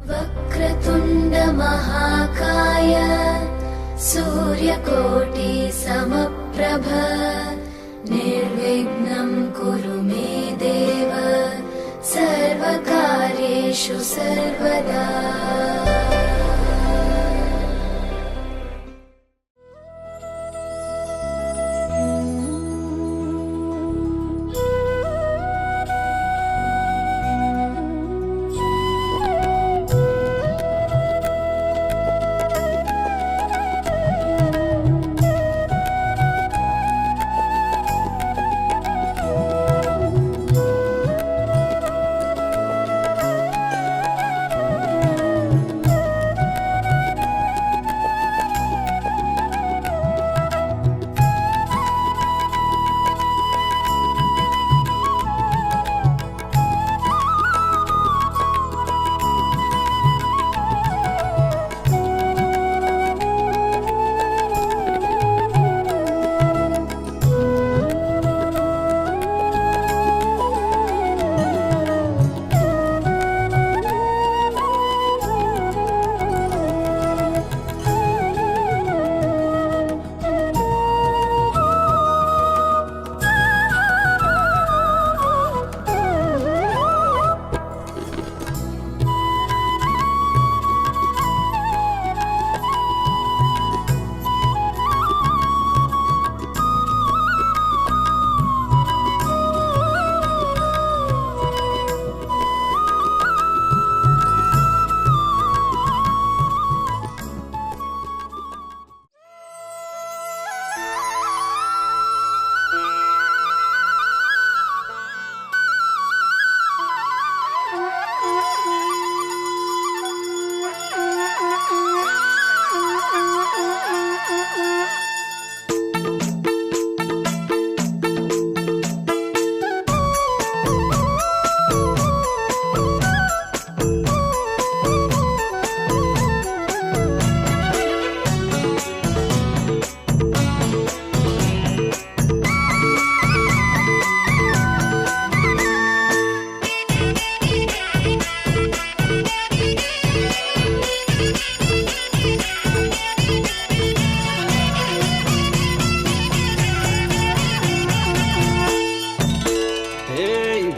वक्रतुण्ड महाकाय सूर्यकोटि समप्रभ निर्विघ्नं कुरु मे देव सर्वकार्येषु सर्वदा।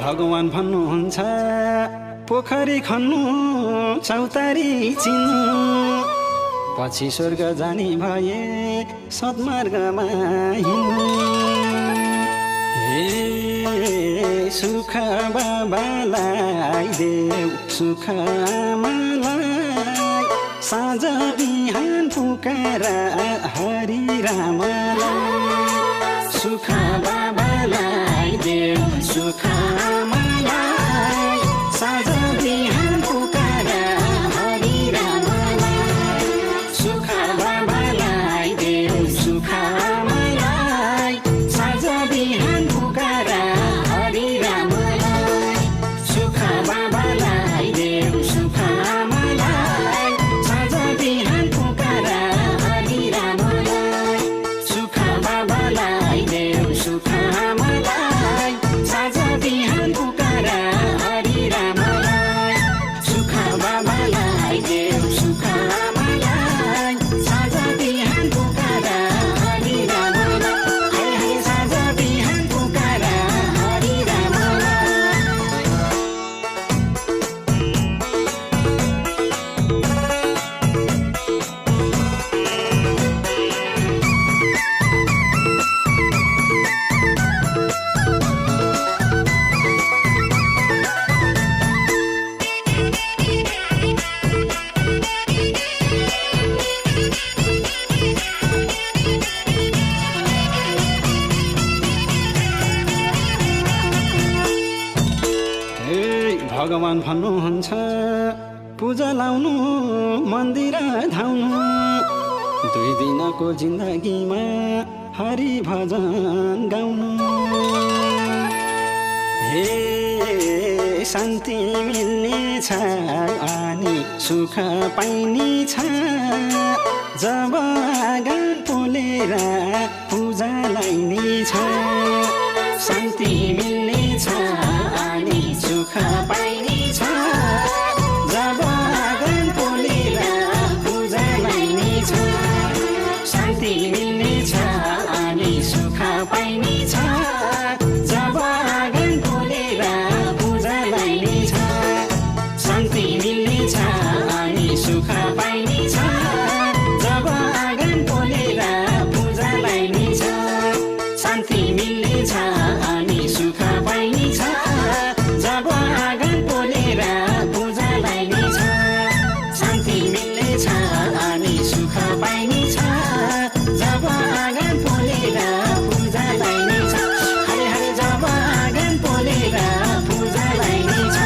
भगवान भन्नुहुन्छ पोखरी खन्नु चौतारी चिन्नु पछि स्वर्ग जाने भए सद्मार्गमा हिँड्नु। हे सुख बाबालाई देऊ सुख आमालाई साँझ बिहान पुकार हरि रामलाई सुख बाबालाई देऊ सुख आमालाई साँझ बिहान पुकार हरि रामलाई सुख बाबालाई देऊ सुख आमालाई साँझ बिहान पुकार हरि रामलाई सुख बाबालाई देऊ सुख आमालाई साँझ बिहान पुकार हरि रामलाई सुख बाबालाई देऊ सुख आमालाई साँझ बिहान पुकार हरि रामलाई सुख बाबालाई देऊ सुख आमालाई साँझ बिहान पुकार हरि रामलाई हाय हाय साँझ बिहान पुकार हरि रामलाई। भगवान भन्नुहुन्छ पूजा लाउनु मन्दिर धाउनु 2 दिनको जिन्दगीमा हरि भजन गाउनु। हे शान्ति मिल्नेछ अनि सुख पाइनेछ जब आँगन पोलेर पूजा लाइनेछ शान्ति मिल्नेछ अनि सुख पाइनेछ जब शान्ति मिल्नेछ अनि सुख पाइनेछ जब आँगन पोलेर पूजा लाइनेछ शान्ति मिल्नेछ अनि सुख पाइनेछ जब आँगन पोलेर पूजा लाइनेछ शान्ति मिल्नेछ अनि सुख पाइनेछ जब आँगन पोलेर पूजा लाइनेछ हरे हरे जब आँगन पोलेर पूजा लाइनेछ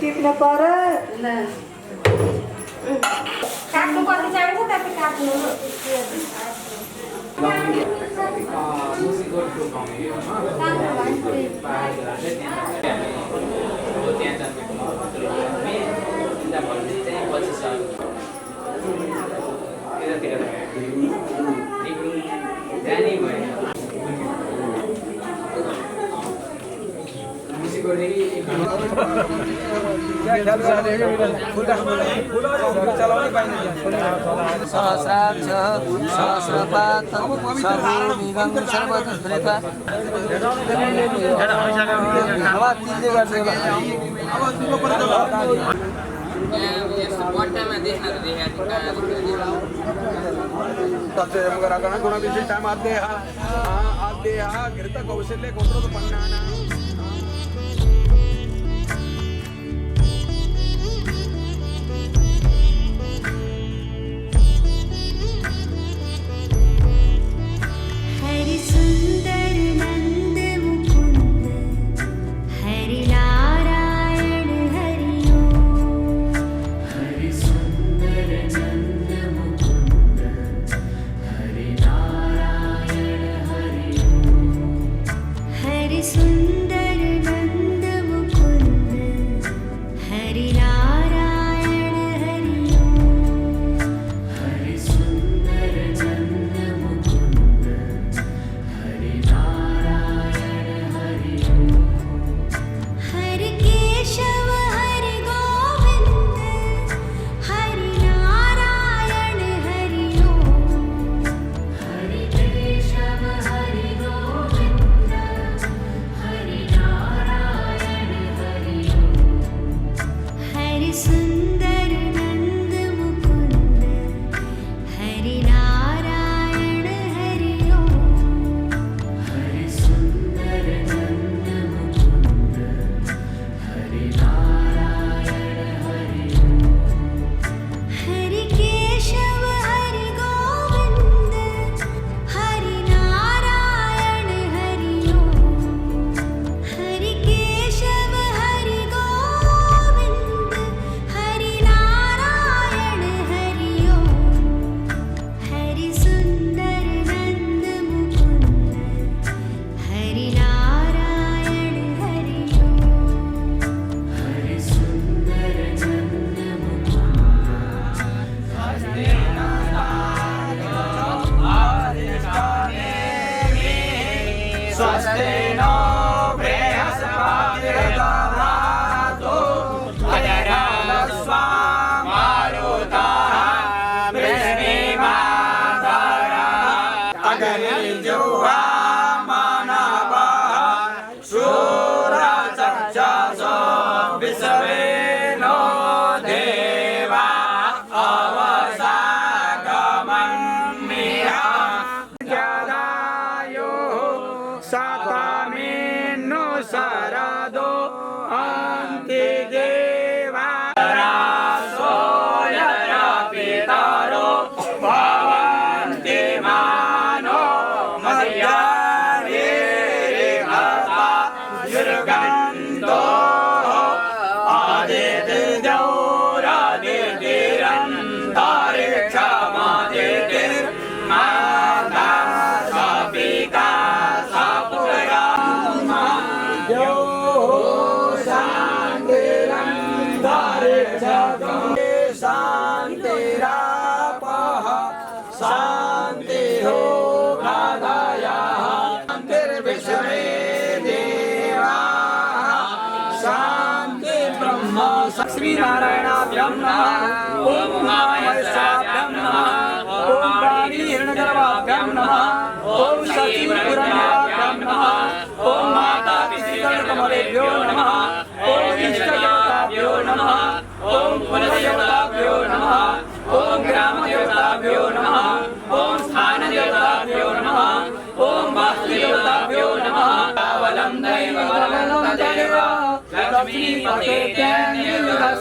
टिप्न पर्यो काट्नु पर्ने चाहिन्छ tapi काट्नु सुन्दर देवा रासोयत्र पितरो भवन्ति मानो मध्याह्ने रेखता युर्गन्तो शांति हो गादाया शांतिर्विश्वे देवा शांति ब्रह्म श्री नारायणाभ्यं नमः ओम उमामहेशाभ्यं नमः ओम वाणी हिरण्यगर्भाभ्यं नमः ओम सती पुराणाभ्यं नमः ओम माता पितृकमलेभ्यो नमः ओम इष्टदेवताभ्यो नमः ओम कुलदेवताभ्यो नमः ओम ग्रामदेवताभ्यो नमः ओम स्थानदेवताभ्यो नमः ओम वास्तुदेवताभ्यो नमः वलं दैव लक्ष्मीपते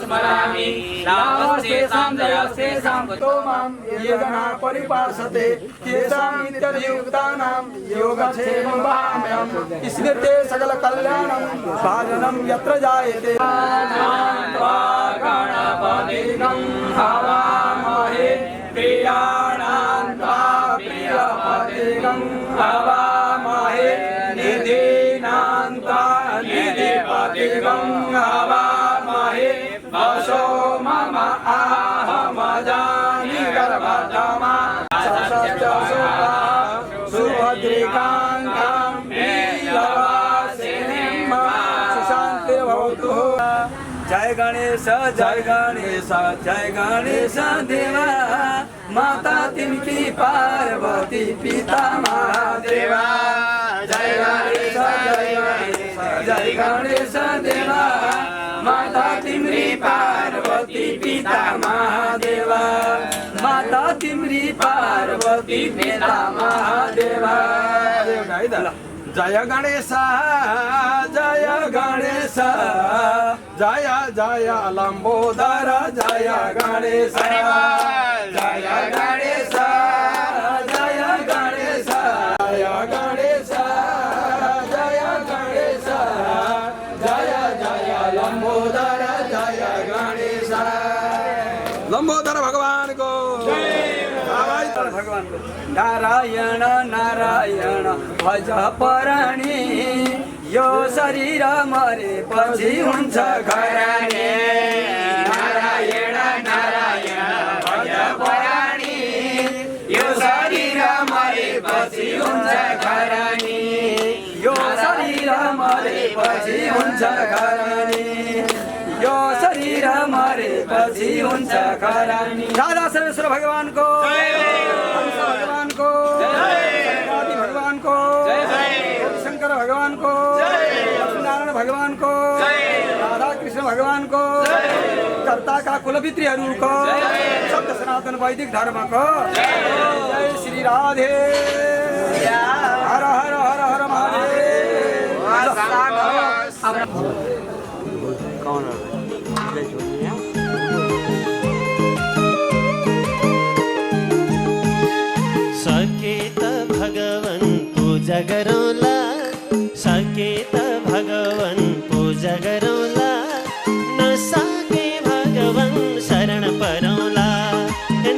स्मरामि लाभस्तेषां जयस्तेषां तो मां ये जना परिपासते तेषां नित्ययुक्तानां योगक्षेमं वहाम्यहम् स्मृते सकल कल्याणं भाजनं यत्र जायते गणपतिं हवामहे प्रियाणां प्रियपतिं हवामहे निधीनां निधिपतिं हवामहे वशो मम आहमजानि गर्भतमा सुभद्रिकाङ्कां वीरवासिनीं सुशान्तिर्भवतु। जय गणेश जय गणेश जय गणेश देवा माता तिमकी पार्वती पिता महादेवा जय गणेश जय गणेश जय गणेश देवा माता तिमरी पार्वती पिता महादेवा माता तिमरी पार्वती पिता महादेवा जय गणेश जय गणेश जय जय लंबोदर जय गणेश जय गणेश जय गणेश जय गणेश जय गणेश जय जय लंबोदर जय गणेश लंबोदर भगवान को भगवान को नारायण नारायण भज पराणी यो शरीर मरे पछि हुन्छ घराने नारायण नारायण भज पराणी यो शरीर मरे पछि हुन्छ घराने यो शरीर मरे पछि हुन्छ घराने यो शरीर मरे पछि हुन्छ घराने राधा सर्वेश्वर भगवान को भगवान को भगवान को शंकर भगवान को नारायण भगवान को राधा कृष्ण भगवान को कर्ता का कुलपितृहरू को शब्द सनातन वैदिक धर्म को जय श्री राधे हर हर हर हर महादेव। सकेत भगवन पूजा गरौँला सकेत भगवन पूजा गरौँला नसके भगवन शरण परौँला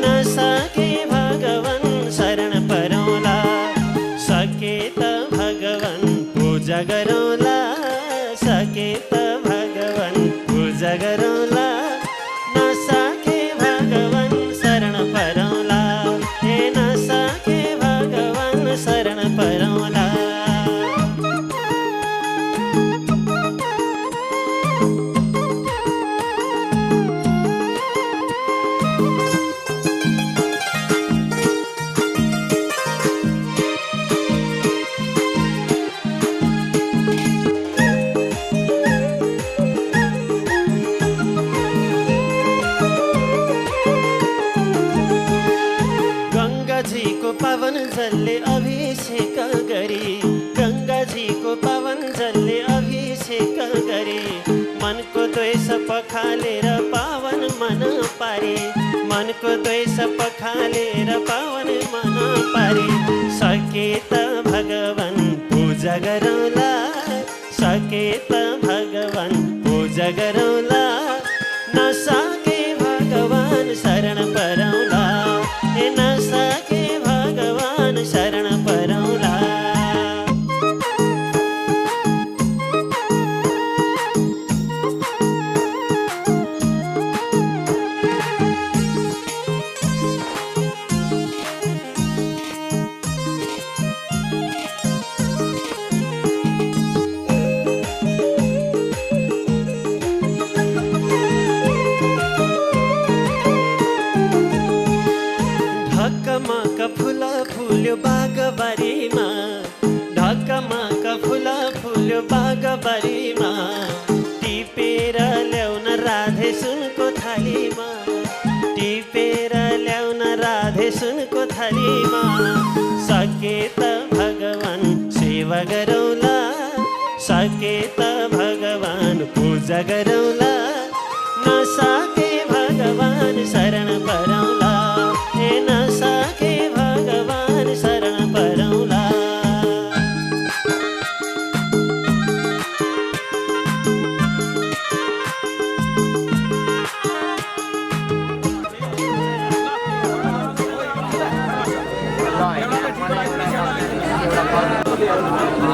नसके भगवन शरण परौँला सकेत भगवन पूजा गरौँला सकेत भगवन पूजा गरौँला नसके भगवन शरण परौँला नसके भगवन शरण परौँला। पवन जलले अभिषेक गरी गंगा जी को पवन जलले अभिषेक गरी मनको द्वेष पखालेर पावन मन पारे मनको द्वेष पखालेर पावन मन पारे सके त भगवान पूजा गरौँला सके त भगवान पूजा गरौँला नसके भगवान शरण परौँला ए नसके भगवान शरण परौँला ढकमक फुल फुल्यो बागबारीमा ढकमक फुल फुल्यो बागबारीमा टिपेर ल्याउन राधे सुनको थालीमा टिपेर ल्याउन राधे सुनको थालीमा सके त भगवान सेवा गरौँला सके त भगवान पूजा गरौँला नसके भगवान शरण परौँला ए नसके भगवान शरण परौँला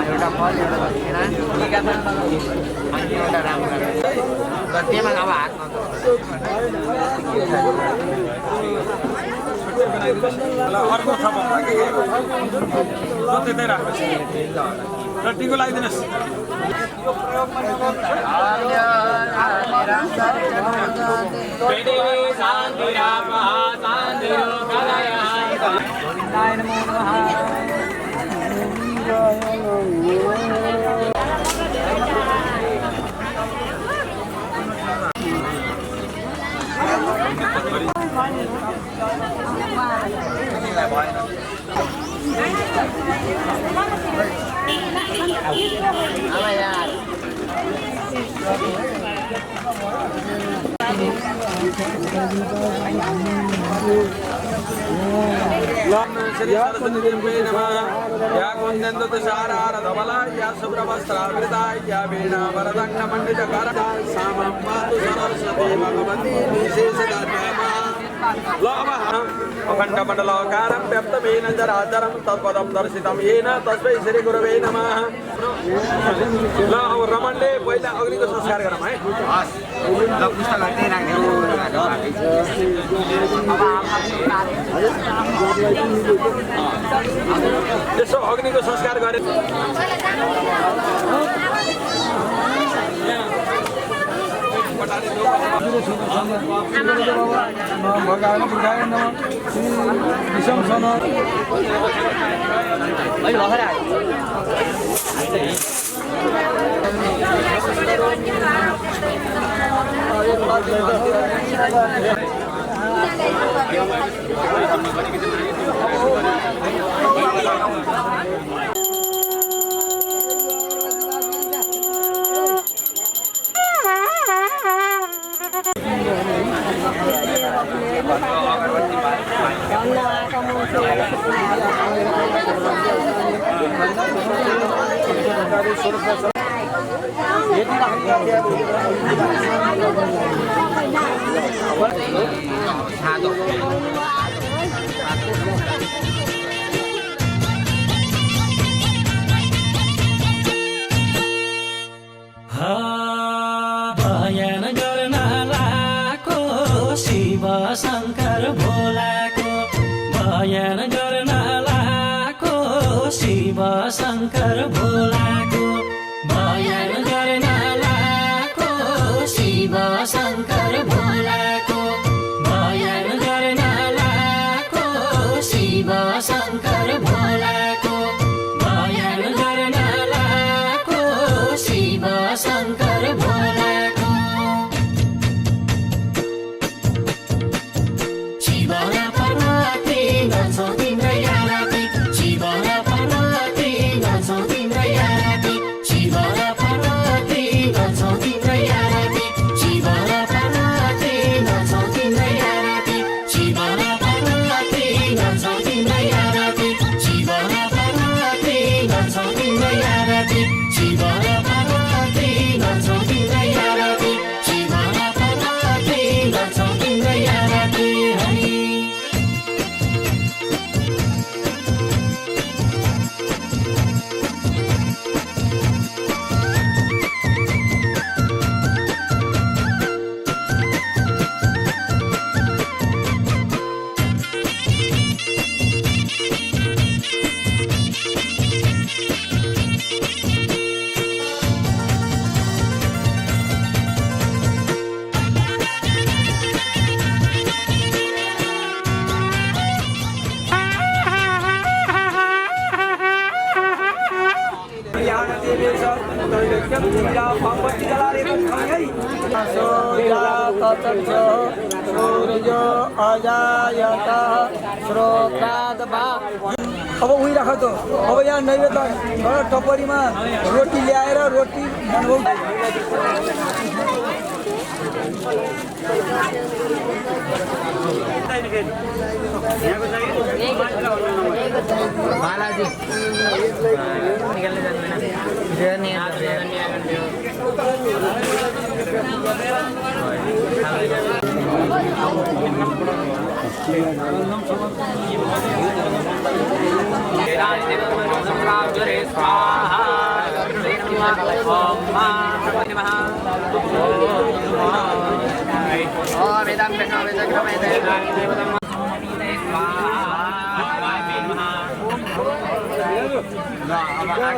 एउटा फल एउटा दक्षिणा टिका पनि अनि एउटा राम्रो र त्यसमा अब हातमा अर्को थप त्यतै राख्नुहोस् र टिको लगाइदिनुहोस् या कुंदन तुषारार धवला या शुभ्रवस्त्रावृता या वीणा वरदंड मंडित कर सामं पातु सरस्वती भगवती विशेषदात्मा अखंड मंडलाकारं व्याप्तमेन चराचरं तत्पदं दर्शितं येन तस्मै श्री गुरवे नमः ल अब रमणले पहिला अग्निको संस्कार गरौँ है हस् ल पुस्तक त्यही राख्ने यसो अग्निको संस्कार गरे भगवान बुद्धाय नमः श्री विषम सन भयन गर्न लाको शिव शङ्कर भोलाको भयन गर्न लाको शिव शङ्कर भोलाको भयन गर्न लाको शिव शङ्कर भोलाको भयन गर्न लाको शिव शङ्कर भोलाको भयन गर्न लाको शिव शङ्कर भोलाको शिवना पार्वती गर्छौ तिम्रै आरती शिवना पार्वती गर्छौ तिम्रै आरती सूर्यो अजायत श्रोत्राद बा। अब उही राख त। अब यहाँ नैवेद्य टपरीमा रोटी ल्याएर रोटी बालाजी निकलने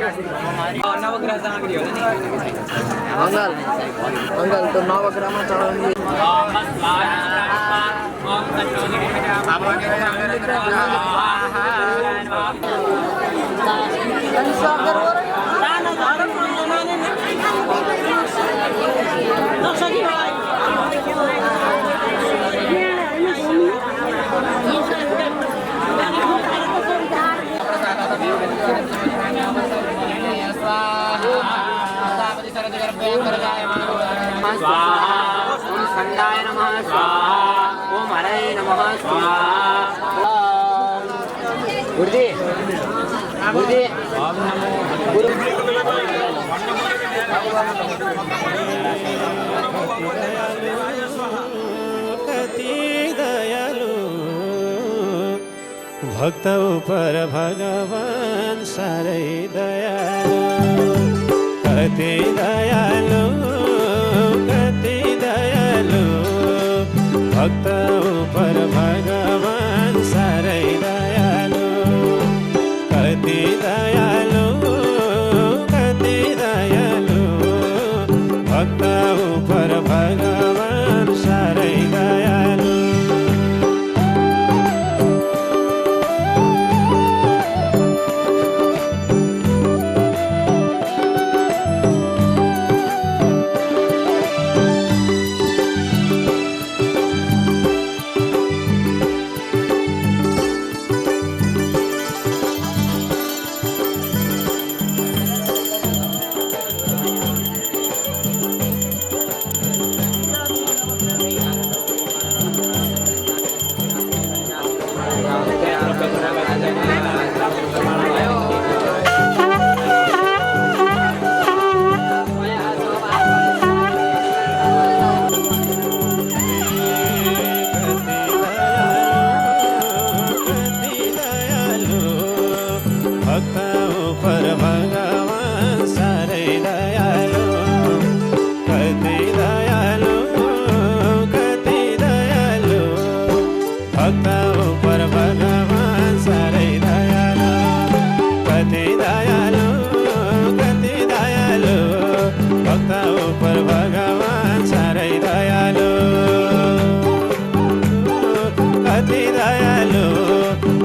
नवग्रह सामग्री होला नि अङ्कल तो नवग्रहमा चढाउने खंडाय नमः स्वाहा ओम हरये नमः स्वाहा गुरुजी गुरुजी ओम नमो गुरु कति दयालु भक्त उपर भगवान सारै दयालु कति दयालु भक्त उपर भगवान सारै दयालु कति दयालु भक्त उपर भगवान सारै दयालु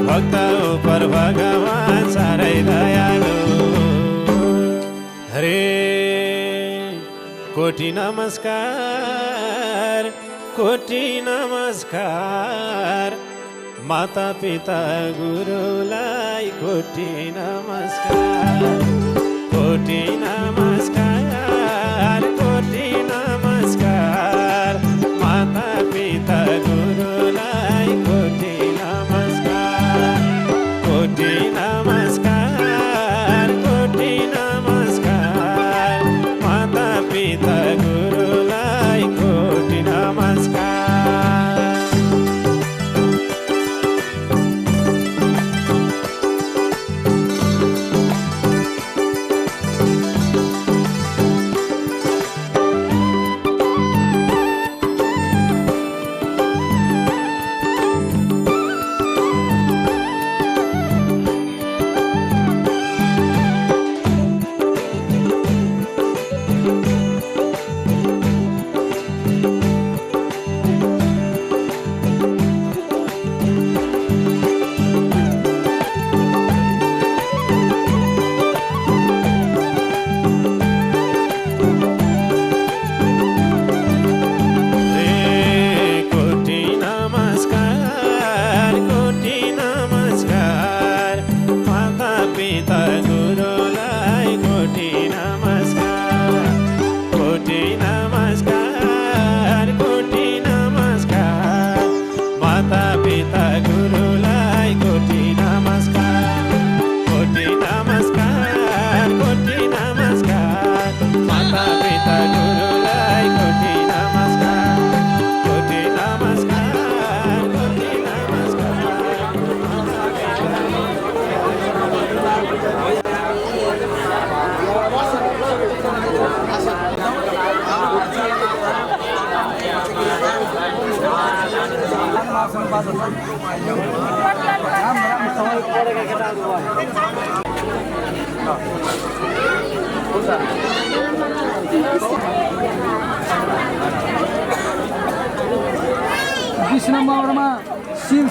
भक्त उपर भगवान सारै दयालु हरे कोटि नमस्कार माता पिता गुरुलाई कोटि नमस्कार कोटि नमस्कार माता पिता गुरुलाई कोटि नमस्कार माता पिता गुरुलाई कोटि नमस्कार बिस नम्बरमा सिम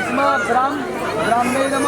22मा ब्राह्मणमा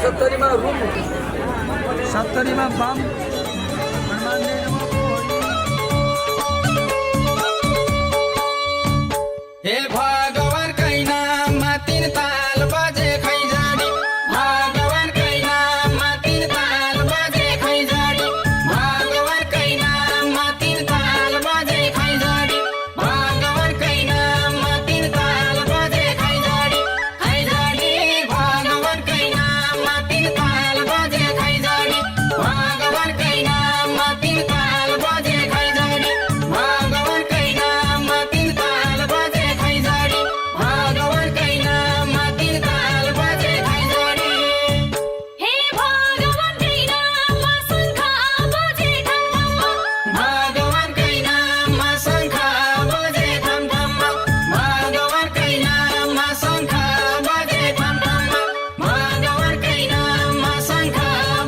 70मा रुम 70मा बाम हे भगवान कै नाममा 3 ताल बजे खैजाडी भगवान कै नाममा 3 ताल बजे खैजाडी भगवान कै नाममा 3 ताल बजे खैजाडी भगवान कै नाममा 3 ताल बजे खैजाडी खैजाडी भगवान कै नाममा 3 ताल बजे खैजाडी भगवान कै नाममा 3 ताल बजे खैजाडी भगवान कै नाममा 3 ताल बजे खैजाडी भगवान कै नाममा 3 ताल बजे खैजाडी हे भगवान कै नाममा शङ्ख बजे ठमठम भगवान कै नाममा शङ्ख बजे ठमठम भगवान कै नाममा शङ्ख बजे ठमठम भगवान कै नाममा शङ्ख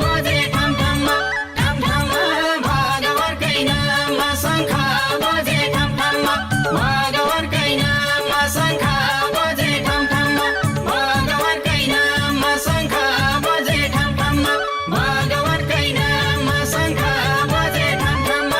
बजे ठमठम ठमठम भगवान कै नाममा शङ्ख बजे ठमठम भगवान कै नाममा शङ्ख बजे ठमठम भगवान कै नाममा शङ्ख बजे ठमठम भगवान कै नाममा शङ्ख बजे ठमठम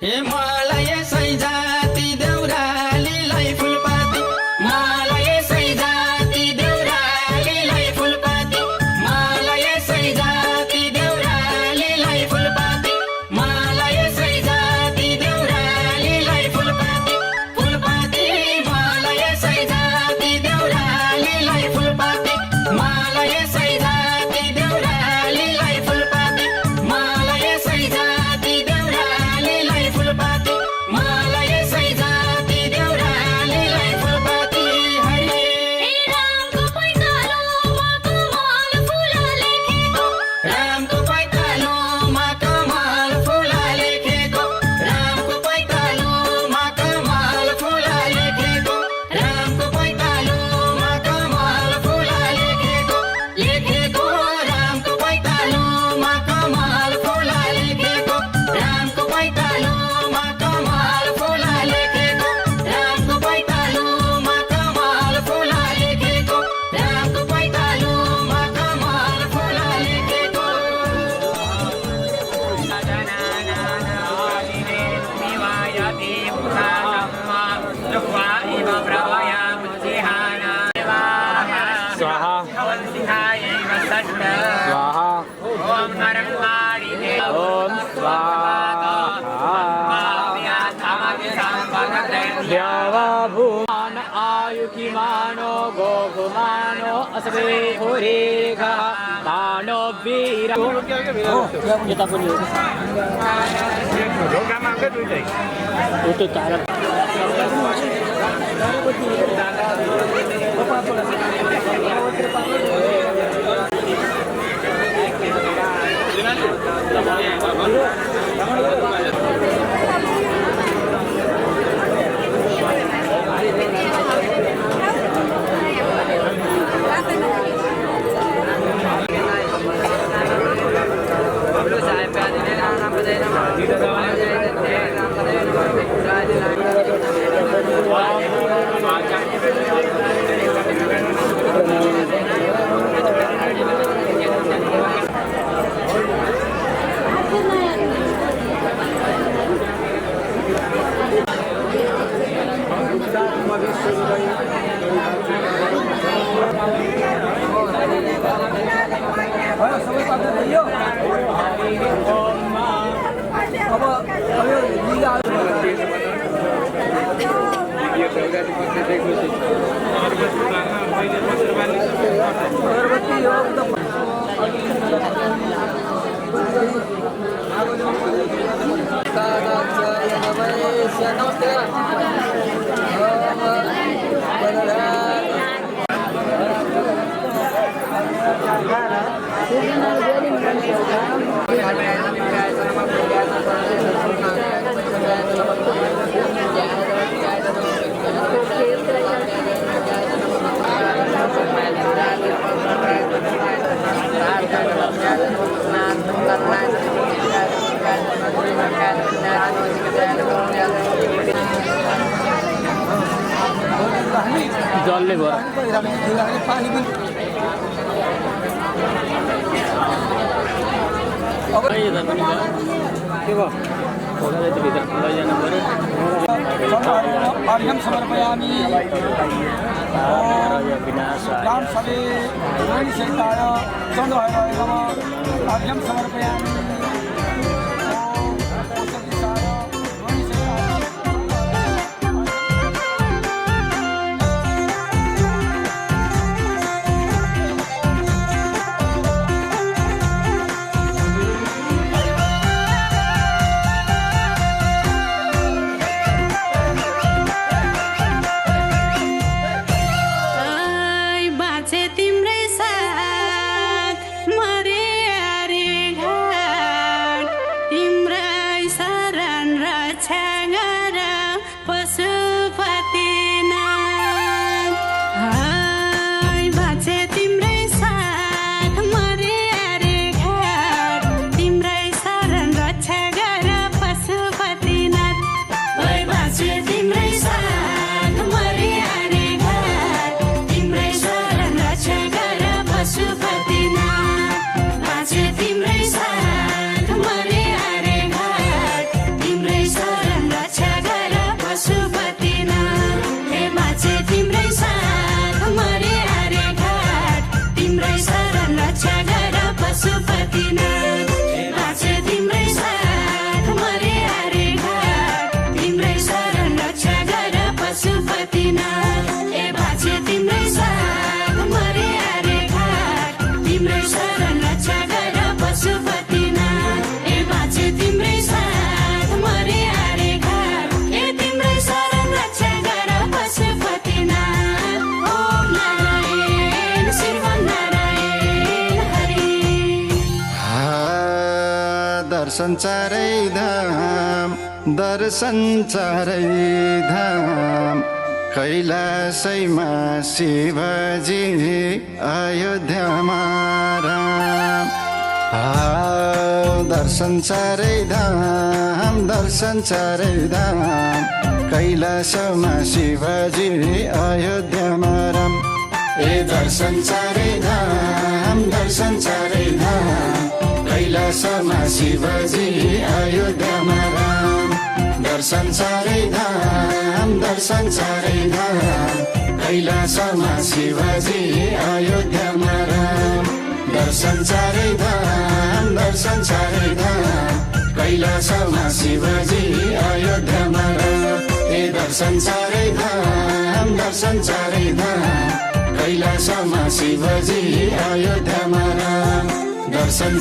हे मलाई यसै जाति देउरालीलाई फुलपाती मलाई यसै जाति देउरालीलाई फुलपाती मलाई यसै जाति देउरालीलाई फुलपाती मलाई यसै जाति देउरालीलाई फुलपाती फुलपाती मलाई यसै जाति देउरालीलाई फुलपाती मलाई यसै जाति देउरालीलाई फुलपाती मलाई यसै जाति देउरालीलाई फुलपाती मलाई यसै जाति देउरालीलाई फुलपाती हरे हे रामको पैतालोमा कमल फुल लेखेको रामको पैतालोमा कमल फुल लेखेको रामको पैतालोमा कमल फुल लेखेको रामको पैतालोमा कमल फुल लेखेको लेखेको रामको पैतालोमा कमल फुल लेखेको रामको पैतालोमा कमल फुल लेखेको रामको पैतालोमा कमल फुल लेखेको रामको पैतालोमा कमल फुल लेखेको स्वाहा स्वाहा ओम स्वाहा देवभूमान आयुकिमानो गोघुमानो असवे भूरेघ मानो वीर यता पनि सबै पात्र भयो अब यो लिगा अगरबत्ती हो जलले भयो पानी पनि अर्घ्यं समर्पयामि राम सवे मणिशेखाय चन्द्रहराय नमः अर्घ्यं समर्पयामि बाँचे तिम्रै साथ मरे अरे घाट तिम्रै शरण रक्षा गर पशुपतिनाथ बाँचे तिम्रै साथ मरे अरे घाट तिम्रै शरण रक्षा गर पशुपतिनाथ बाँचे तिम्रै साथ मरे अरे घाट तिम्रै शरण रक्षा गर पशुपतिनाथ बाँचे तिम्रै साथ मरे अरे घाट तिम्रै शरण रक्षा गर पशुपतिनाथ हे बाँचे तिम्रै साथ मरे अरे घाट तिम्रै शरण रक्षा गर पशुपतिनाथ हे बाँचे तिम्रै साथ मरे अरे घाट तिम्रै शरण रक्षा गर पशुपतिनाथ हे बाँचे तिम्रै साथ मरे अरे घाट तिम्रै शरण रक्षा गर पशुपतिनाथ हे बाँचे तिम्रै साथ मरे अरे घाट हे तिम्रै शरण रक्षा गर पशुपतिनाथ ओम नारायण शिव नारायण हरि दर्शन चारै धाम कैलाशैमा शिवजी अयोध्यामा राम दर्शन चारै धाम कैलाशमा शिवजी अयोध्यामा राम दर्शन चारै धाम कैलाशमा शिवजी अयोध्यामा राम दर्शन चारै धाम कैलाशमा शिवजी अयोध्यामा राम दर्शन चारै धाम कैलाशमा शिवजी अयोध्यामा राम दर्शन चारै धाम कैलाशमा शिवजी अयोध्यामा राम दर्शन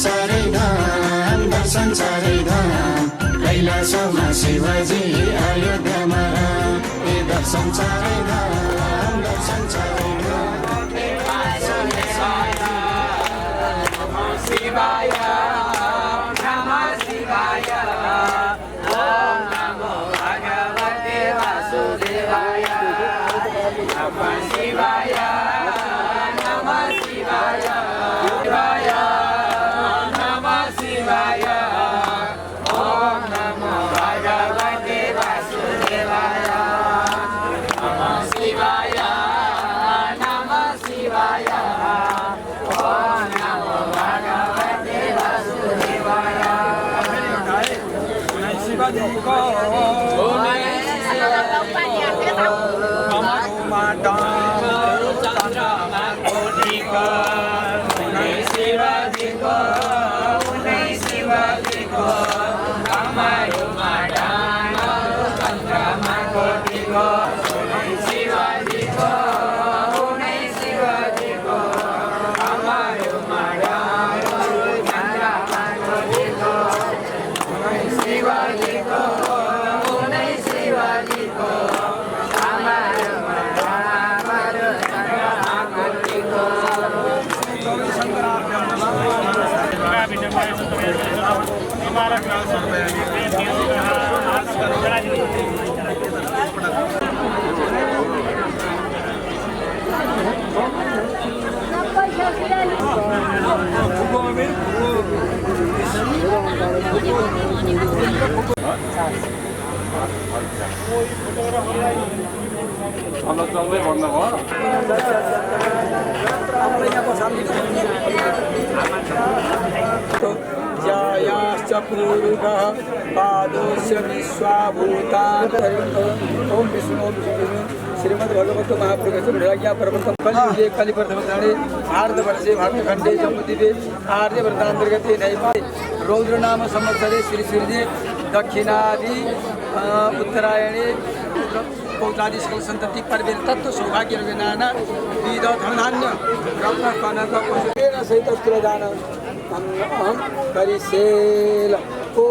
चारै धाम कैलाशमा शिवजी अयोध्यामा राम दर्शन चारै धाम शिवाय नमः शिवाय ओम नमो भगवते वासुदेवाय नमः शिवाय नमः शिवाय शिवाय नमः शिवाय ओम शिवाजीको कमलमा डाँडो चन्द्रमा कोटीको शिवाजीको शिवाजीको कमलमा डाँडो चन्द्रमा कोटीको शिवाजीको शिवाजीको कमलमा डाँडो चन्द्रमा कोटीको शिवाजीको शिवाजीको जयाश्च पूर्वः पादोस्य विश्वाभूतान् ओम विष्णु श्रीमद्भगवत महाप्रभुस्य विराज्ञा प्रवर्तन कलियुगे कलिप्रथमकाले भारतवर्षे भारतखण्डे जम्बूद्वीपे आर्यवर्तान्तर्गते नैपाले रौद्रनाम संवत्सरे श्री सूर्ये दक्षिणादि उत्तरायणे पौत्रादि सकल सन्तति पर्वे तत्व सौभाग्य नाना विध धनधान्य रत्न कनक पशुपेन सहित तुलदान अहम करिसेल हो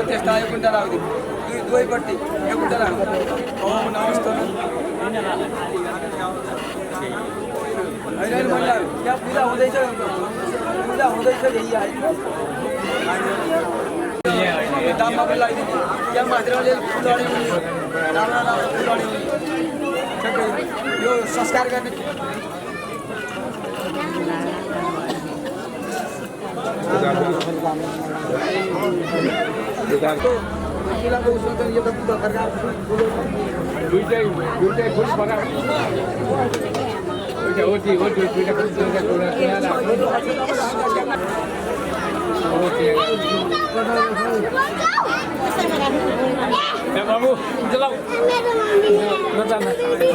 त्यस्ता यो कुण्डा राख्दै दुवैपट्टि यो कुण्डा राख ओम नमस्ते होइन महिला यहाँ पूजा हुँदैछ यही आयो दाममा पनि लगाइदिने यहाँ माथिरले फुल अड्यो भने राम्रो राम्रो फुल अड्यो भने यो संस्कार गर्ने फुलाको उसमा त यो त फर्का दुईटै फुल फर्का बाबु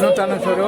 नचान छोरो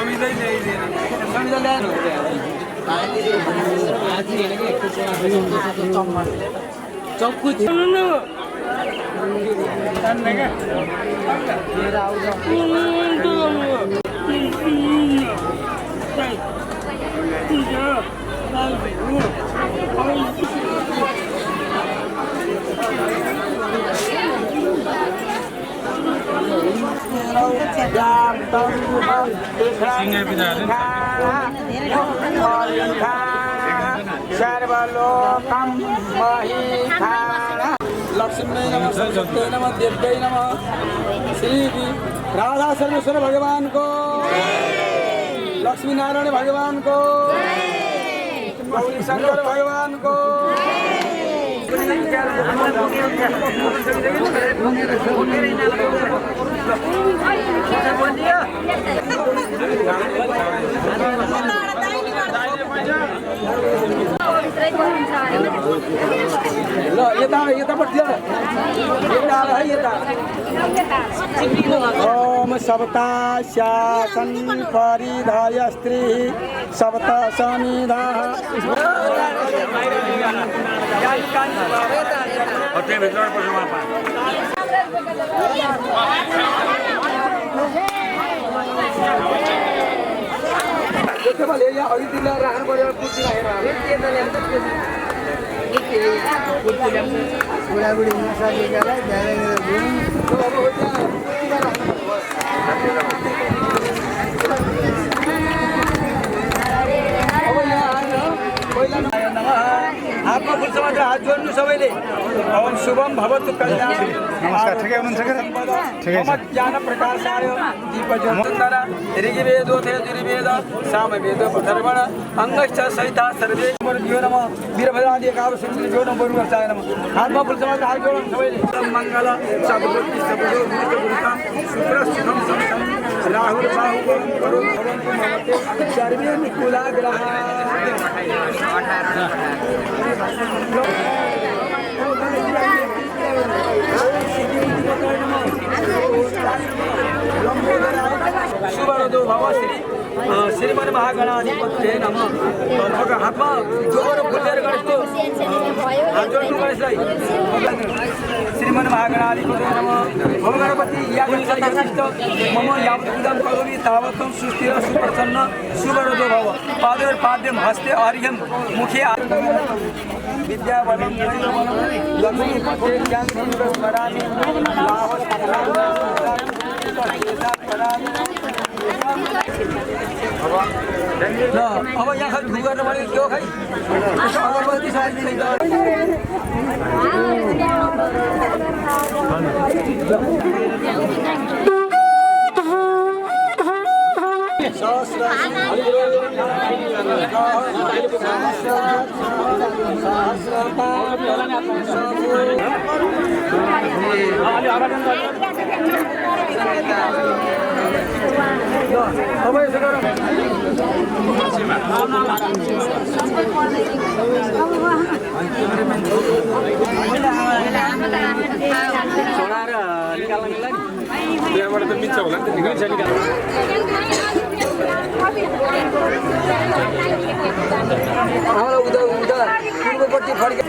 समिति ल्याइदिएन समिति ल्याएन चक्कु सर्वलोकं महिखाना लक्ष्मी नमः सरस्वती नमः देव्यै नमः श्री राधा सर्वेश्वर भगवान को लक्ष्मी नारायण भगवान को गौरी शंकर भगवान को ल यतापट्टि ओम सवता शासन परिधाय स्त्री सवता समिधा आपको फुल समाज हात जोड्नु सबैले ओम शुभम भवतु कल्याण नमस्कार ठिकै हुनुहुन्छ के ठिकै छ ज्ञान प्रकाश आयो दीप ज्योतिन्दर ऋग्वेदो थे दुर्वेद सामवेद अथर्वण अंगश्च सहिता सर्वे यो नम वीरभद्रादि एकादश जो नम बरुवा चाय नम हातमा फुल समाज हात जोड्नु सबैले मंगल सद्बुद्धि सबुदो गुरुता सुप्रस्थम समसम राहुल बाहु वरुण भवन्तु ममते सर्वे निकुला ग्रह सुबरदो भव श्रीमन महागणाधिपते नमः हातमा जोरो फुलेर गणेशको हात जोड्नु गणेशलाई श्रीमन महागणाधिपते नमः भव गणपति यागनिष्ठ मम यावदं करोमि तावतं सुस्थिर सुप्रसन्न सुबरदो भव पादोर पाद्यं हस्ते अर्घ्यं मुखे विद्याबलं लक्ष्मी पते ज्ञानं स्मरामि अब यहाँ खालि धुँ गर्न भने त्यो खै अगरबत्ती साइड अब यसो गर छोडाएर निकाल्न मिल्दैन त्यहाँबाट त मिल्छ होला नि त निकाल्छ उता पूर्वपट्टि फर्के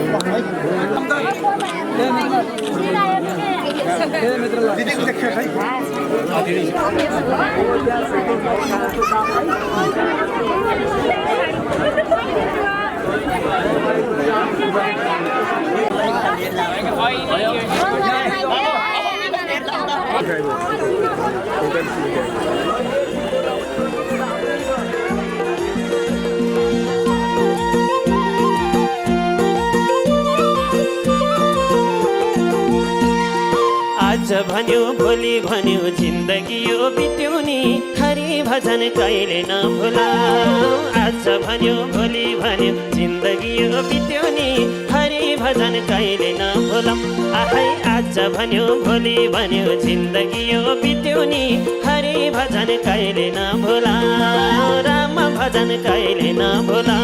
Quảng Ninh आज भन्यो भोलि भन्यो जिन्दगी यो बित्यो नि हरि भजन कहिले नभुला आज भन्यो भोलि भन्यो जिन्दगी यो बित्यो नि हरि भजन कहिले नभुला आहै आज भन्यो भोलि भन्यो जिन्दगी यो बित्यो नि हरि भजन कहिले नभुला राम भजन कहिले नभुला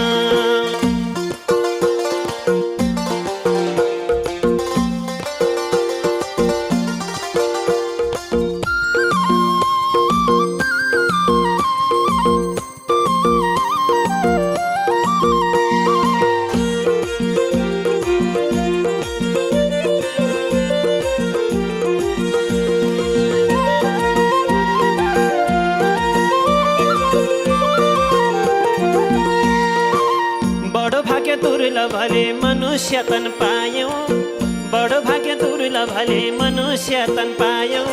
भले मनुष्य तन पायौं बडो भाग्य दुर्लभले मनुष्य तन पायौं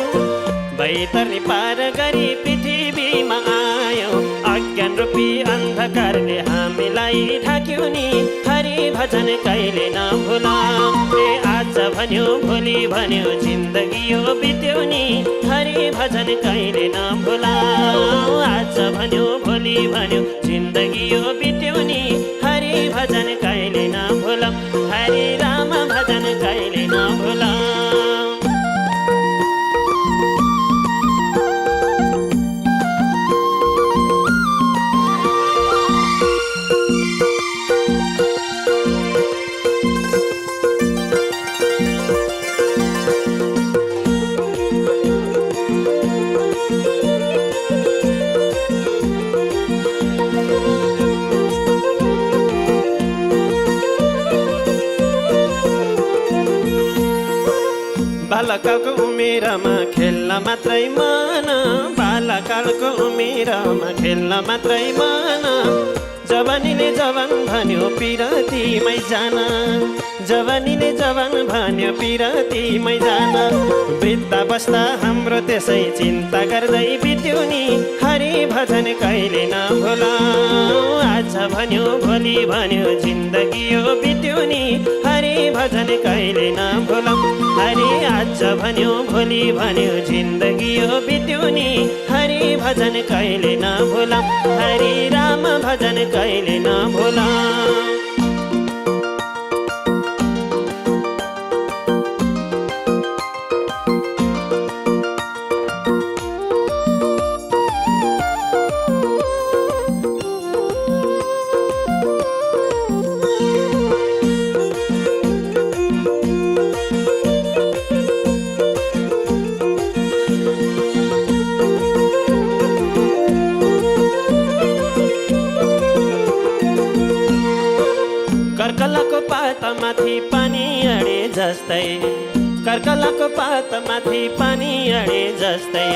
बैतरनी पार गरी पृथ्वीमा आयौं अज्ञान रूपी अन्धकारले हामीलाई ढाक्यो नि हरि भजन कहिले नभुला आज भन्यो भोलि भन्यो जिन्दगी यो बित्यो नि हरि भजन कहिले नभुला आज भन्यो भोलि भन्यो जिन्दगी यो बित्यो नि हरि भजन कहिले नभुला हरि राम भजन कहिले नभुला बालकालको उमेरमा खेल्न मात्रै मन बालकालको उमेरमा खेल्न मात्रै मन जवानीले जवान भन्यो पिरतीमै जान जवानीले जवान भन्यो पिरतीमै जान वृद्ध बस्दा हाम्रो त्यसै चिन्ता गर्दै बित्यो नि हरि भजन कहिले नभुला आज भन्यो भोलि भन्यो जिन्दगी यो बित्यो नि हरि भजन कहिले नभुला हरि आज भन्यो भोलि भन्यो जिन्दगी यो बित्यो नि हरि भजन कहिले नभुला हरि राम भजन कहिले नभुला कर्कलाको पातमाथि पानी अडे जस्तै कर्कलाको पातमाथि पानी अडे जस्तै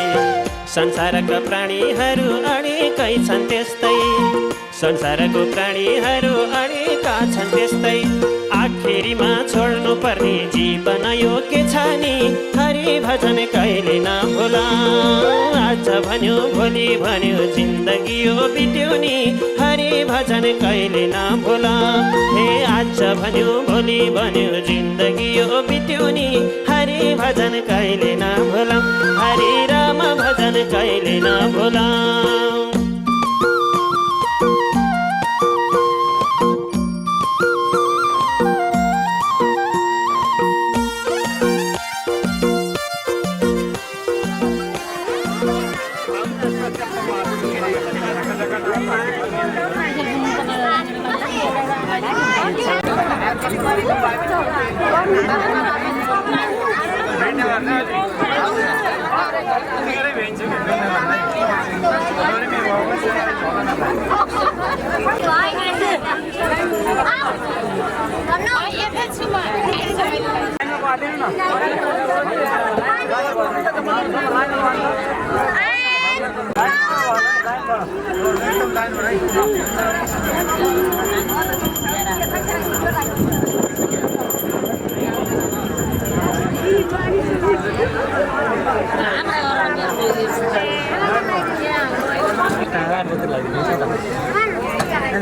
संसारका प्राणीहरू अडेकै छन् त्यस्तै संसारको प्राणीहरू अडेका छन् त्यस्तै आखिरीमा छोड्नु पर्ने जीवन यो के छ नि हरि भजन कहिले नभुला आज भन्यो भोलि भन्यो जिन्दगी यो बित्यो नि हरि भजन कहिले नभुला हे आज भन्यो भोलि भन्यो जिन्दगी यो बित्यो नि हरि भजन कहिले नभुला हरि राम भजन कहिले नभुला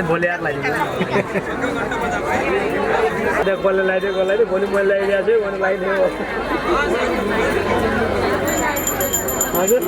भोलि यार लगाइदिनु कसले लगाइदियो भोलि मैले लगाइदिएको छु भने लगाइदियो हजुर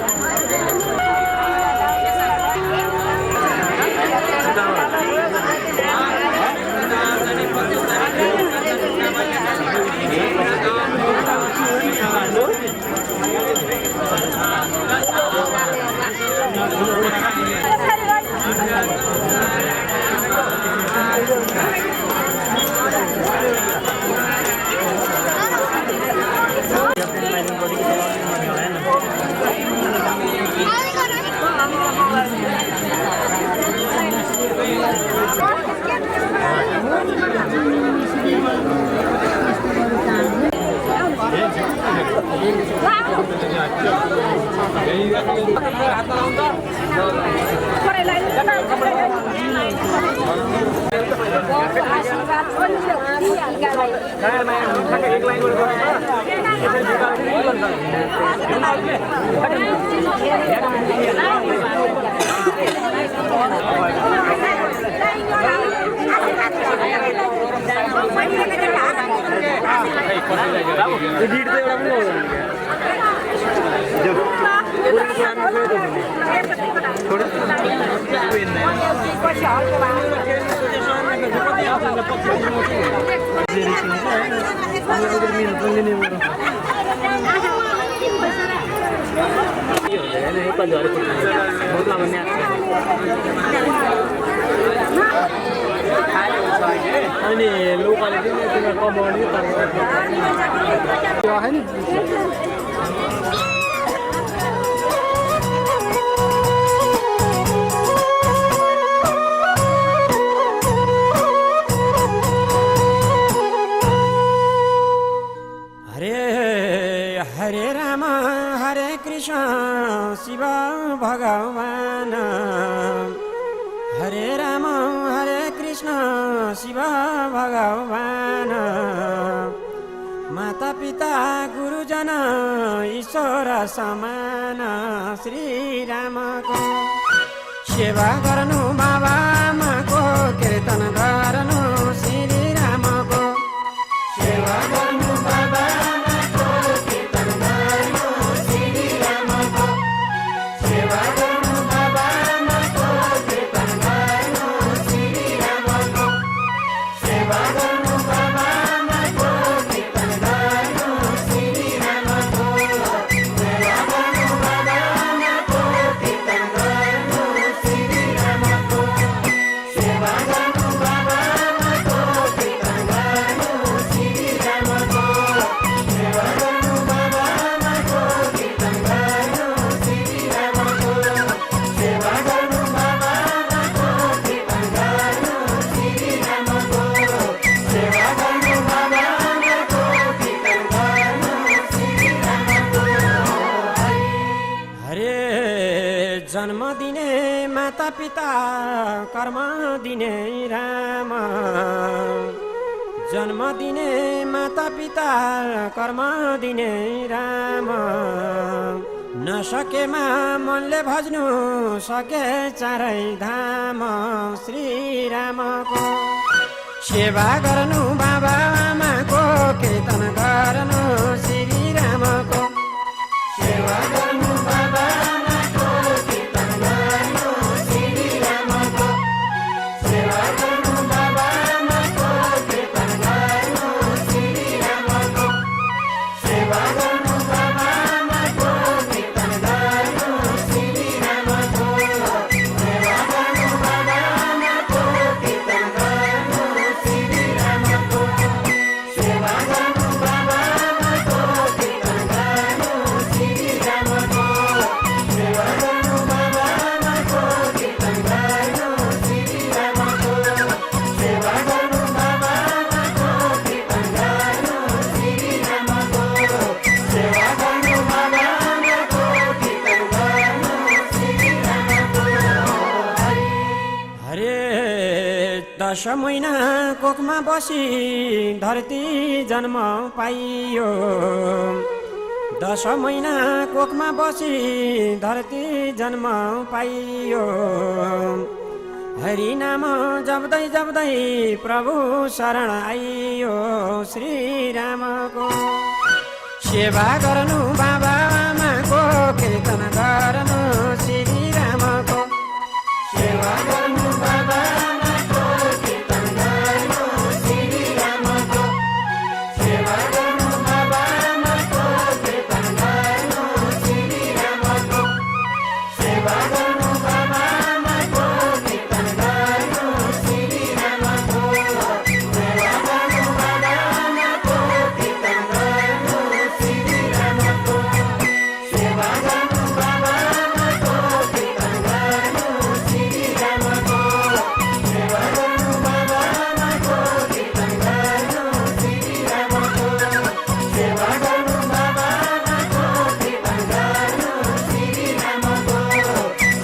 अनि लोकले चाहिँ कमाउने हरे राम हरे कृष्ण शिव भगवान हरे राम हरे कृष्ण शिव भगवान माता पिता गुरुजन ईश्वर समान श्री रामको सेवा गर्नु बाबा आमाको कीर्तन गर्नु श्री रामको सेवा गर्नु बाबा जन्म दिने माता पिता कर्म दिने राम जन्म दिने माता पिता कर्म दिने राम नसकेमा मनले भज्नु सके चारै धाम श्री रामको सेवा गर्नु बाबा आमाको कीर्तन गर्नु श्री रामको सेवा गर्नु बाबा Baba 10 महिना कोखमा बसी धरती जन्म पाइयो 10 महिना कोखमा बसी धरती जन्म पाइयो हरि नाम जप्दै जप्दै प्रभु शरण आइयो श्री रामको सेवा गर्नु बाबा आमाको कीर्तन गर्नु श्री रामको सेवा गर्नु बाबा आमाको कीर्तन गर्नु श्री रामको सेवा गर्नु बाबा आमाको कीर्तन गर्नु श्री रामको सेवा गर्नु बाबा आमाको कीर्तन गर्नु श्री रामको सेवा गर्नु बाबा आमाको कीर्तन गर्नु श्री रामको सेवा गर्नु बाबा आमाको कीर्तन गर्नु श्री रामको सेवा गर्नु बाबा आमाको कीर्तन गर्नु श्री रामको सेवा गर्नु बाबा आमाको कीर्तन गर्नु श्री रामको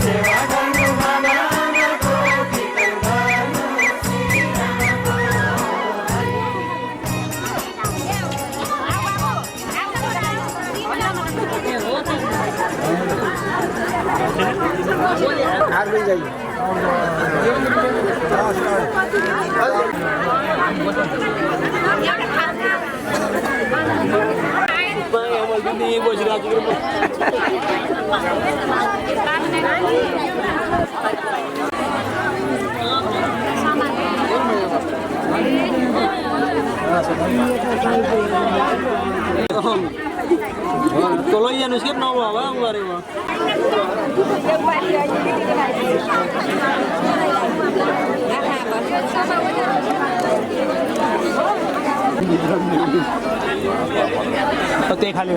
सेवा गर्नु बाबा आमाको कीर्तन Tolong ya nuskip nawa bang bareng bang. खाली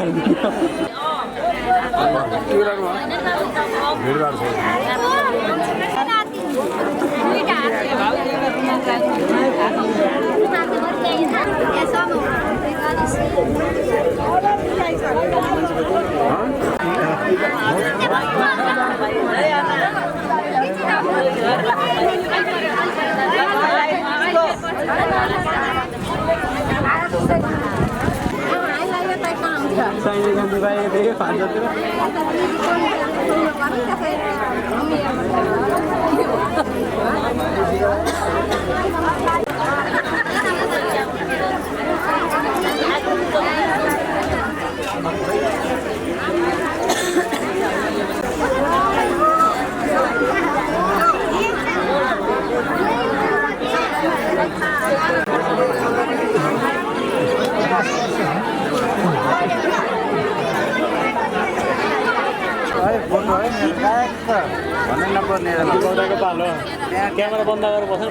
Saya ganti bayar deh, panjat tu. Kamera बन्द गरेर बस्नु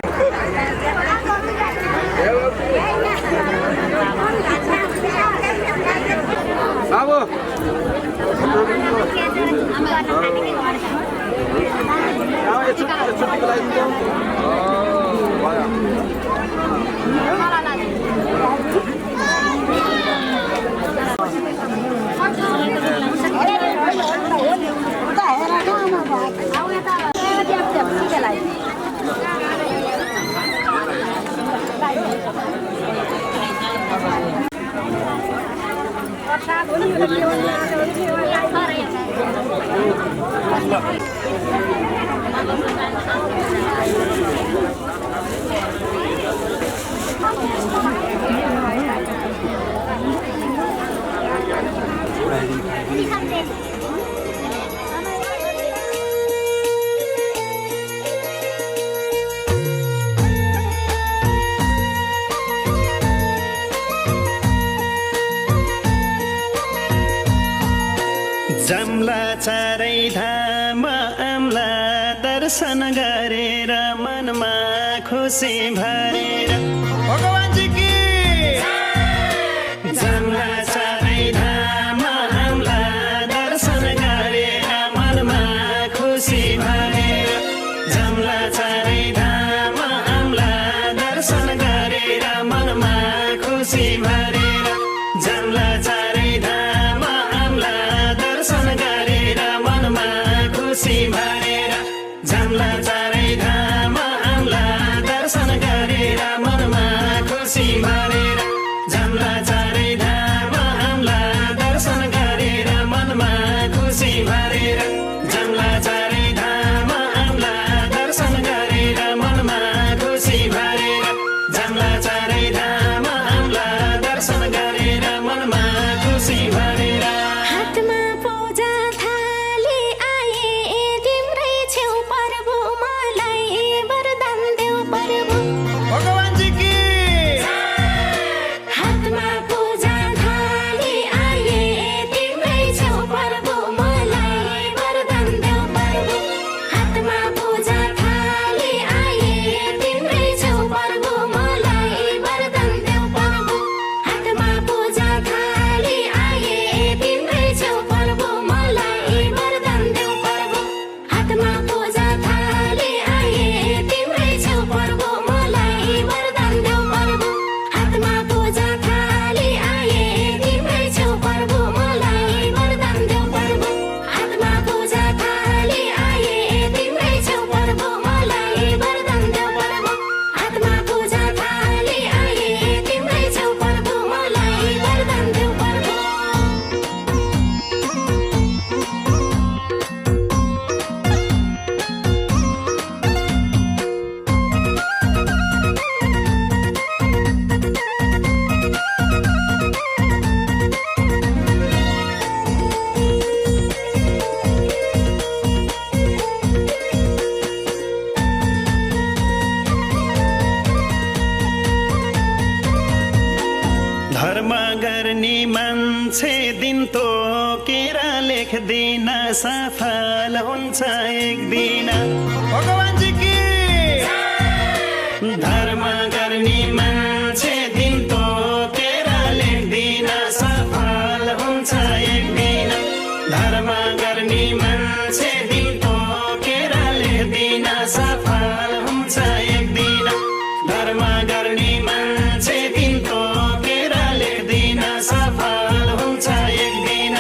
बाबु छुट्टीको लागि जमला चारै धाम आम्ला दर्शन गरेर मनमा खुसी भरेर भगवानजी की जमला चारै धाम आम्ला दर्शन गरेर मनमा खुसी भरेर जमला चारै धाम आम्ला दर्शन गरेर मनमा खुसी भरेर जमला चारै धाम आम्ला दर्शन गरेर मनमा खुसी भरेर जमला चारै धाम आम्ला दर्शन गर्ने मान्छे दिन तोकेर लेख्दिन सफल हुन्छ एक दिन भगवानजी की धर्म गर्ने मान्छे दिन तोकेर लेख्दिन सफल हुन्छ एक दिन धर्म गर्ने मान्छे दिन तोकेर लेख्दिन सफल हुन्छ एक दिन धर्म गर्ने मान्छे दिन तोकेर लेख्दिन सफल हुन्छ एक दिन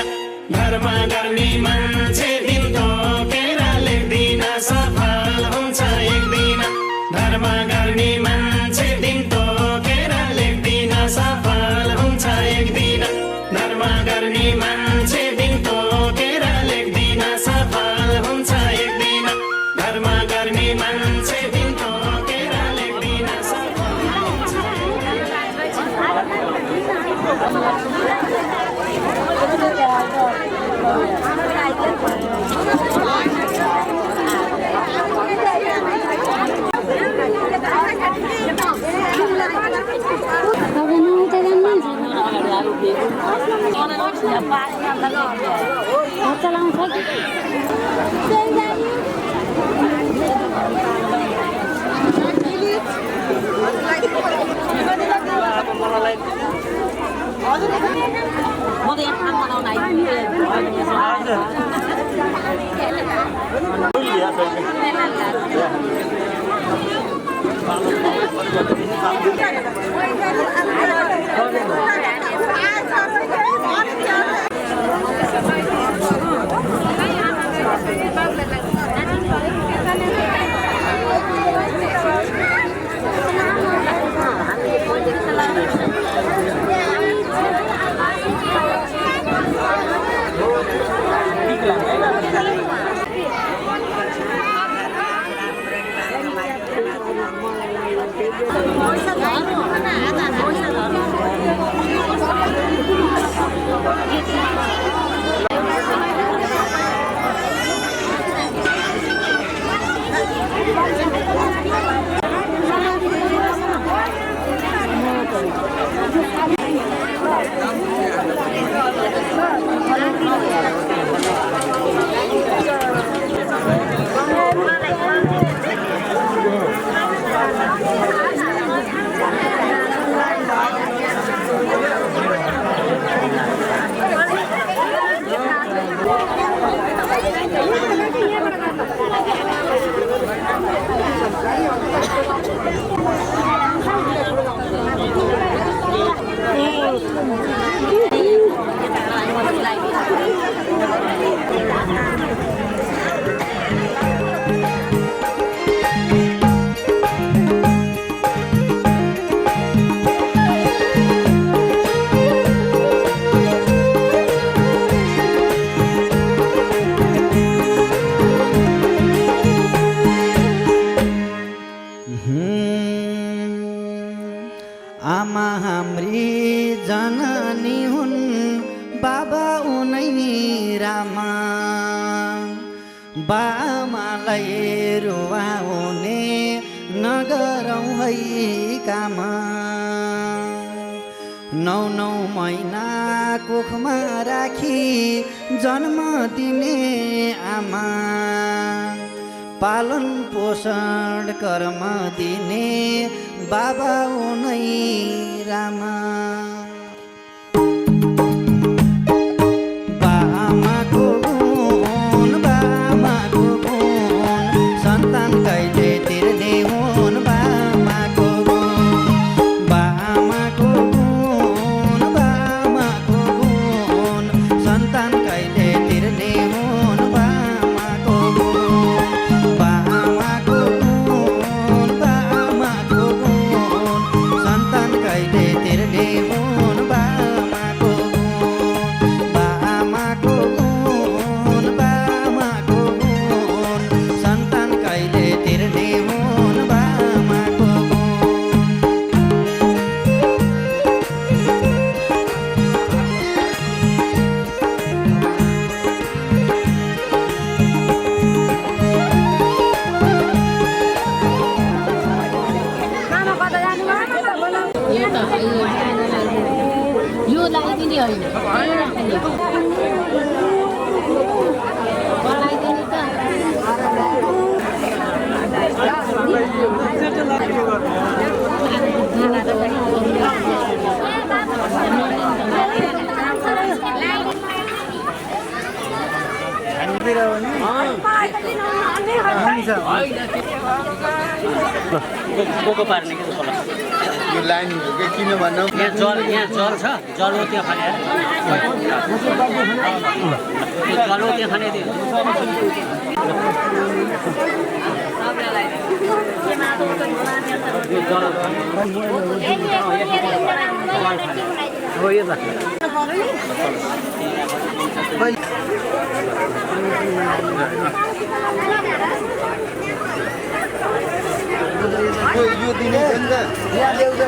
धर्म गर्ने मान्छे दिन तोकेर लेख्दिन सफल हुन्छ एक दिन धर्म गर्ने मान्छे दिन तोकेर लेख्दिन सफल हुन्छ एक दिन धर्म गर्ने मान्छे दिन तोकेर लेख्दिन सफल हुन्छ एक दिन धर्म गर्ने मान्छे दिन तोकेर लेख्दिन सफल हुन्छ आमा हाम्री जननी हुन् बाबा उनै रामा बामालाई रुवाउने नगरौँ है काम 9 महिना कुखमा राखी जन्म दिने आमा पालन पोषण कर्म दिने बाबा उनै रामा बामाको गुण सन्तान कहिले तिर्ने हुन् बामाको गुण सन्तान कहिले तिर्ने हुन् बामाको गुण सन्तान कहिले तिर्ने हुन् नि होइन बनाइदिनु त कोको पार्ने के होला यो लाइन के किन भन्नु यहाँ जल छ जल हो त्यहाँ खाने जल हो त्यहाँ खाने हो यो यो दिने नि त यहाँ ल्याउँदै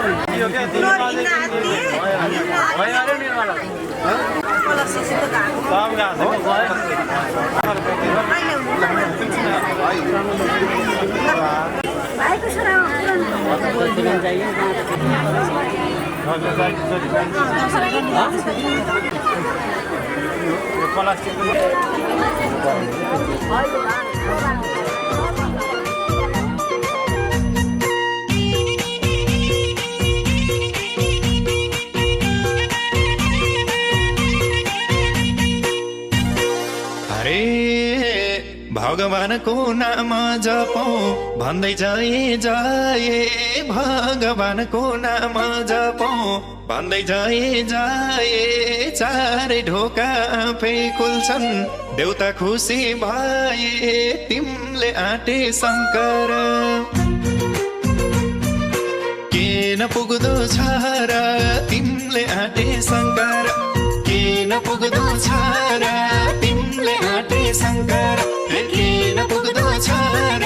भगवानको नाम जपौँ भन्दै जाए भगवानको नाम जपौँ भन्दै जाए चारै ढोका आफै खुल्छन् देउता खुसी भए तिमीले आँटे शङ्कर किन पुग्दो छ र तिमीले आँटे शङ्कर किन पुग्दो छ र तिमीले आँटे शङ्कर किन पुग्दो छ र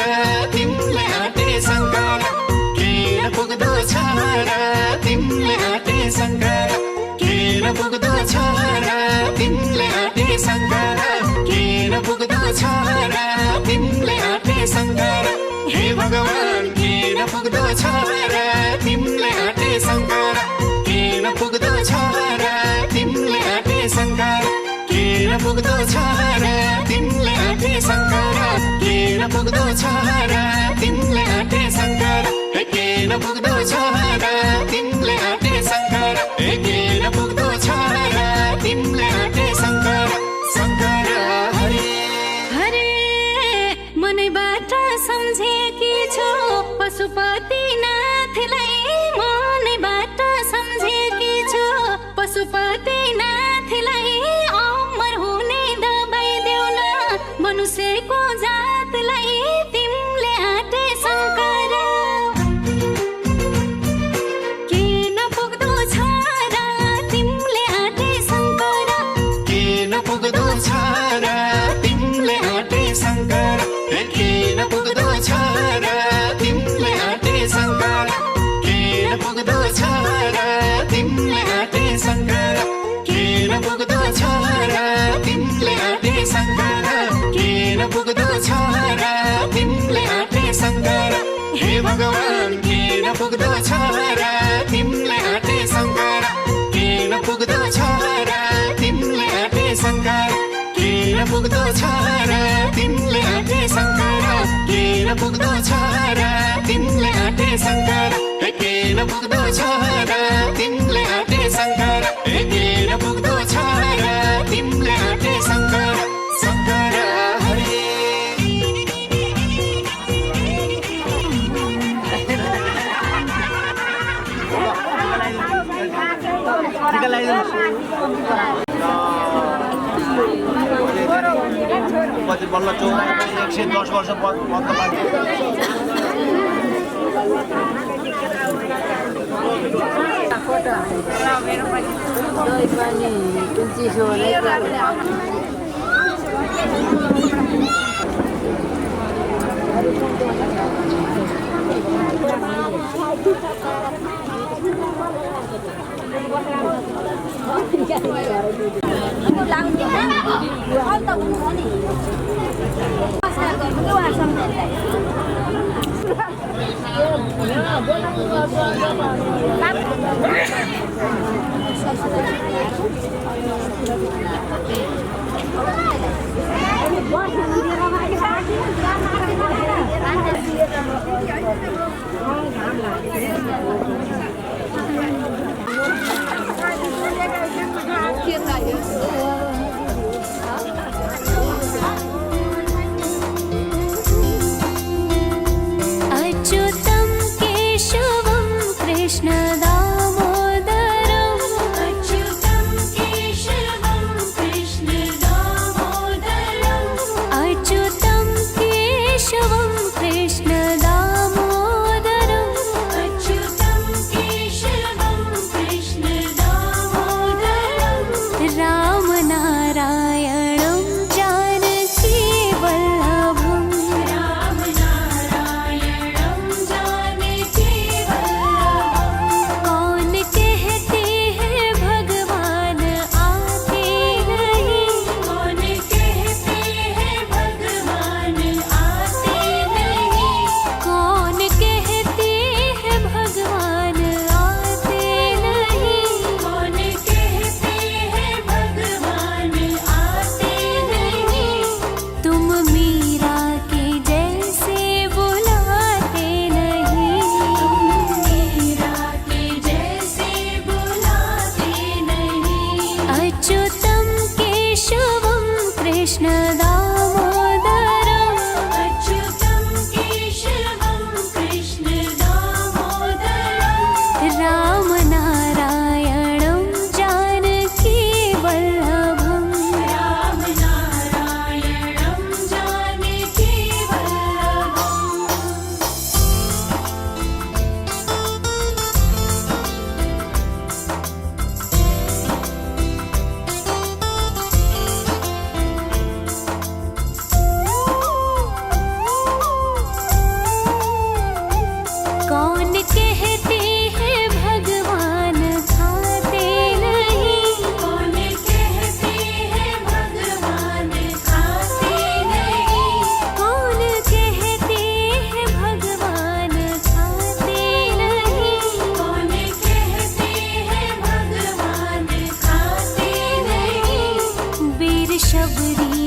तिमीले आँटे शङ्कर किन पुग्दो छ र तिमीले आँटे शङ्कर किन पुग्दो छ र तिमीले आँटे शङ्कर किन पुग्दो छ र तिमीले आँटे शङ्कर हे भगवान किन पुग्दो छ र तिमीले आँटे शङ्कर किन पुग्दो छ र तिमीले आँटे शङ्कर किन पुग्दो छ र तिमीले आँटे शङ्कर किन पुग्दो छ र तिमीले आँटे शङ्कर किन पुग्दो छ र तिमीले आँटे शङ्कर किन पुग्दो छ र तिमीले आँटे शङ्कर शङ्कर हरे हरे मनैबाट सम्झेकी छु पशुपतिनाथलाई मनैबाट सम्झेकी छु पशुपतिनाथलाई अमर हुने दबाई देऊ न मनुष्यको जातलाई तिमीले आँटे शङ्कर किन पुग्दो छ र तिमीले आँटे शङ्कर किन पुग्दो छ र तिमीले आँटे शङ्कर किन पुग्दो छ र तिमीले आँटे शङ्कर किन पुग्दो छ र तिमीले आँटे शङ्कर किन पुग्दो छ र तिमीले आँटे शङ्कर किन पुग्दो छ र तिमीले आँटे शङ्कर हे भगवान किन पुग्दो छ र तिमीले आँटे शङ्कर किन पुग्दो छ र तिमीले आँटे शङ्कर किन पुग्दो छ र तिमीले आँटे शङ्कर किन पुग्दो छ र तिमीले आँटे शङ्कर किन पुग्दो छ र तिमीले आँटे शङ्कर किन पुग्दो छ र तिमीले आँटे शङ्कर शङ्कर हरे बल्ल 110 वर्ष बन्द अच्युतं केशवं कृष्णदामोदरम् अच्युतं केशवं कृष्णदामोदरम् अच्युतं केशवं कृष्णदामोदरम् अच्युतं केशवं कृष्णदामोदरम् रामनारायणं जानकी वल्लभम् रामनारायणं जानकी वल्लभम् कौन कहते हैं भगवान आते नहीं कौन कहते हैं भगवान आते नहीं कौन कहते हैं भगवान आते नहीं कौन कहते हैं भगवान आते नहीं तुम मीरा के जैसे बुलाते नहीं तुम मीरा के जैसे बुलाते नहीं अच्युतं केशवं कृष्णदामोदरम् अच्युतं केशवं कृष्णदामोदरम् रामनारायणं जानकी वल्लभम् रामनारायणं जानकी वल्लभम् कौन कहते हैं भगवान खाते नहीं कौन कहते हैं भगवान खाते नहीं कौन कहते हैं भगवान खाते नहीं कौन कहते हैं भगवान खाते नहीं वीर शबरी